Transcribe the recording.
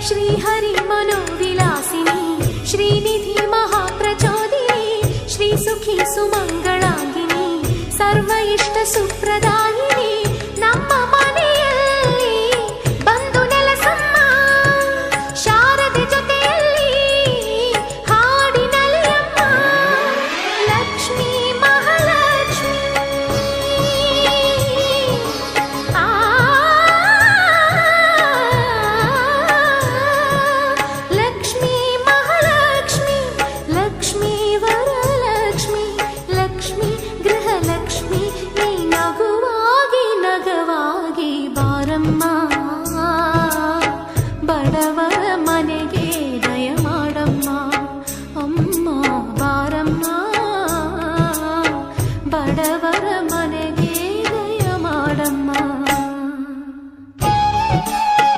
श्रीहरि मनोविलासिनी श्रीनिधि महाप्रचोदिनी श्रीसुखी सुमंगलांगिनी सर्व इष्ट सुप्रदायिनी ನಮ್ಮ ಮನೆಯಲ್ಲಿ ಬಂದು ನೆಲೆಸಮ್ಮ ಶಾರದೆ ಜೊತೆಯಲ್ಲಿ ಹಾಡಿನಲ್ಲಿ ಅಮ್ಮ ಲಕ್ಷ್ಮೀ ಮಹಾಲಕ್ಷ್ಮಿ ಲಕ್ಷ್ಮೀ ಮಹಾಲಕ್ಷ್ಮಿ ಲಕ್ಷ್ಮೀ ವರಲಕ್ಷ್ಮಿ ಲಕ್ಷ್ಮೀ ಗೃಹಲಕ್ಷ್ಮಿ ನೀ ನಗುವಾಗಿ ನಗವಾಗಿ ಬಾರಮ್ಮ ಬಡವ